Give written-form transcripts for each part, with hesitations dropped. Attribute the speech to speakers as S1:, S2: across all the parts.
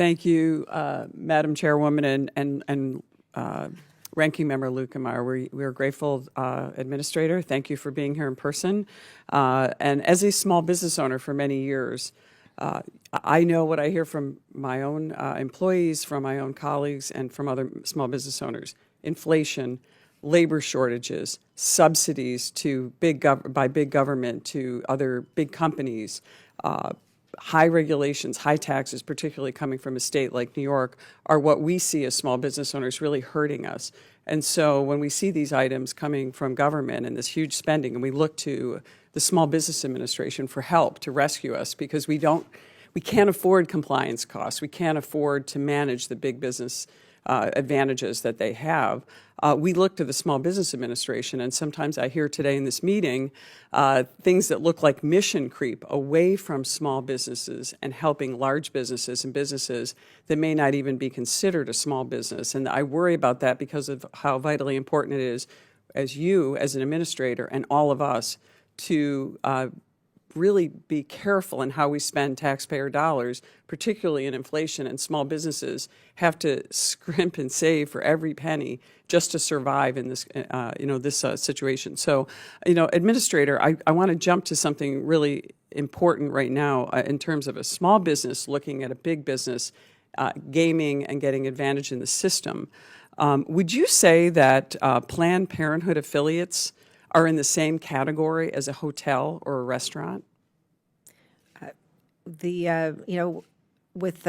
S1: Thank you, Madam Chairwoman and Ranking Member Lukemeyer. We are grateful, Administrator. Thank you for being here in person. And as a small business owner for many years, I know what I hear from my own employees, from my own colleagues, and from other small business owners. Inflation, labor shortages, subsidies to by big government to other big companies, high regulations, high taxes, particularly coming from a state like New York, are what we see as small business owners really hurting us. And so when we see these items coming from government and this huge spending, and we look to the Small Business Administration for help to rescue us, because we can't afford compliance costs. We can't afford to manage the big business advantages that they have. We look to the Small Business Administration, and sometimes I hear today in this meeting things that look like mission creep away from small businesses and helping large businesses and businesses that may not even be considered a small business. And I worry about that because of how vitally important it is, as you, as an administrator, and all of us, to really be careful in how we spend taxpayer dollars, particularly in inflation, and small businesses have to scrimp and save for every penny just to survive in this, situation. So, Administrator, I want to jump to something really important right now in terms of a small business looking at a big business gaming and getting advantage in the system. Would you say that Planned Parenthood affiliates are in the same category as a hotel or a restaurant?
S2: With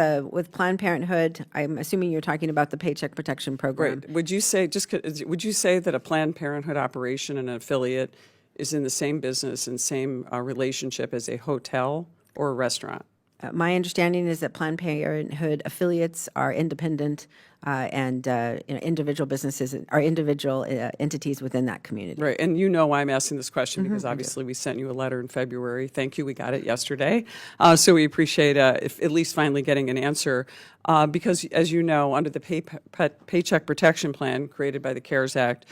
S2: Planned Parenthood, I'm assuming you're talking about the Paycheck Protection Program.
S1: Right. Would you say that a Planned Parenthood operation and an affiliate is in the same business and same relationship as a hotel or a restaurant?
S2: My understanding is that Planned Parenthood affiliates are independent and individual businesses are individual entities within that community.
S1: Right, and you know why I'm asking this question because obviously we sent you a letter in February. Thank you, we got it yesterday. So we appreciate at least finally getting an answer because, as you know, under the Paycheck Protection Plan created by the CARES Act,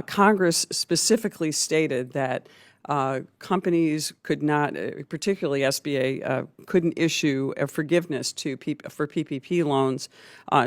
S1: Congress specifically stated that companies could not, particularly SBA, couldn't issue a forgiveness for PPP loans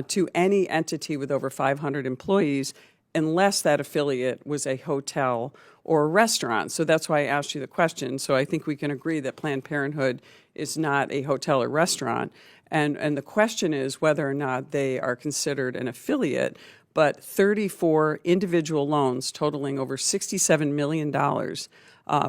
S1: to any entity with over 500 employees unless that affiliate was a hotel or a restaurant. So that's why I asked you the question. So I think we can agree that Planned Parenthood is not a hotel or restaurant. And the question is whether or not they are considered an affiliate. But 34 individual loans totaling over $67 million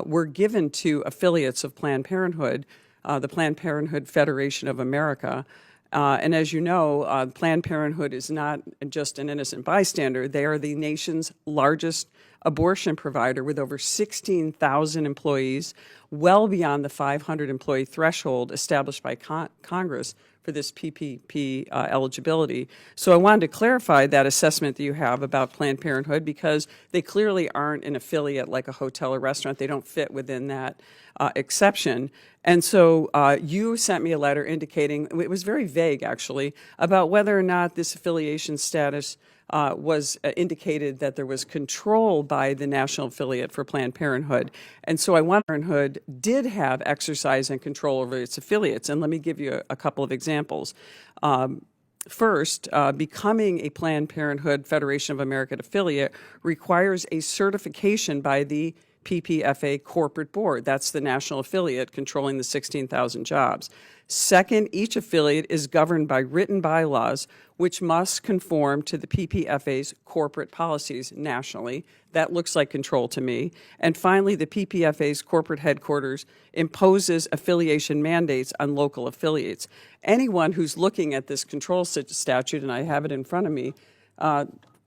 S1: were given to affiliates of Planned Parenthood, the Planned Parenthood Federation of America. And as you know, Planned Parenthood is not just an innocent bystander. They are the nation's largest abortion provider with over 16,000 employees, well beyond the 500 employee threshold established by Congress for this PPP eligibility. So I wanted to clarify that assessment that you have about Planned Parenthood because they clearly aren't an affiliate like a hotel or restaurant. They don't fit within that exception. And so you sent me a letter indicating, it was very vague actually, about whether or not this affiliation status was indicated that there was control by the national affiliate for Planned Parenthood. And so Planned Parenthood did have exercise and control over its affiliates. And let me give you a couple of examples. First, becoming a Planned Parenthood Federation of America affiliate requires a certification by the PPFA corporate board. That's the national affiliate controlling the 16,000 jobs. Second, each affiliate is governed by written bylaws which must conform to the PPFA's corporate policies nationally. That looks like control to me. And finally, the PPFA's corporate headquarters imposes affiliation mandates on local affiliates. Anyone who's looking at this control statute, and I have it in front of me,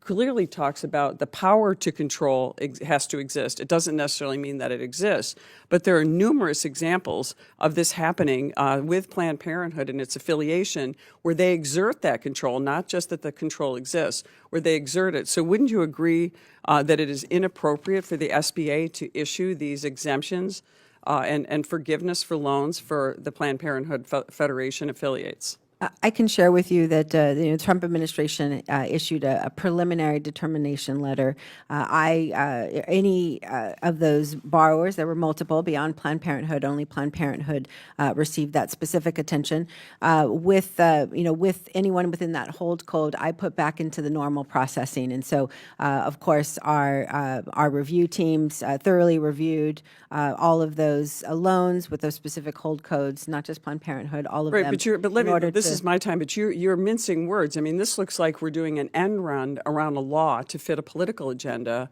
S1: clearly talks about the power to control has to exist. It doesn't necessarily mean that it exists, but there are numerous examples of this happening with Planned Parenthood and its affiliation where they exert that control, not just that the control exists, where they exert it. So wouldn't you agree that it is inappropriate for the SBA to issue these exemptions and forgiveness for loans for the Planned Parenthood Federation affiliates?
S2: I can share with you that the Trump administration issued a preliminary determination letter. Any of those borrowers, there were multiple beyond Planned Parenthood. Only Planned Parenthood received that specific attention. With anyone within that hold code, I put back into the normal processing, and so of course our review teams thoroughly reviewed all of those loans with those specific hold codes, not just Planned Parenthood, all of them.
S1: But let me, this is my time, but you're mincing words. I mean, this looks like we're doing an end run around a law to fit a political agenda,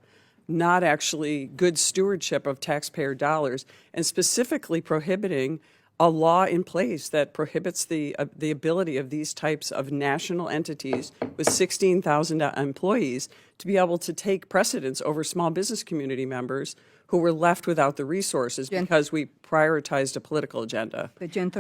S1: not actually good stewardship of taxpayer dollars, and specifically prohibiting a law in place that prohibits the ability of these types of national entities with 16,000 employees to be able to take precedence over small business community members who were left without the resources because we prioritized a political agenda.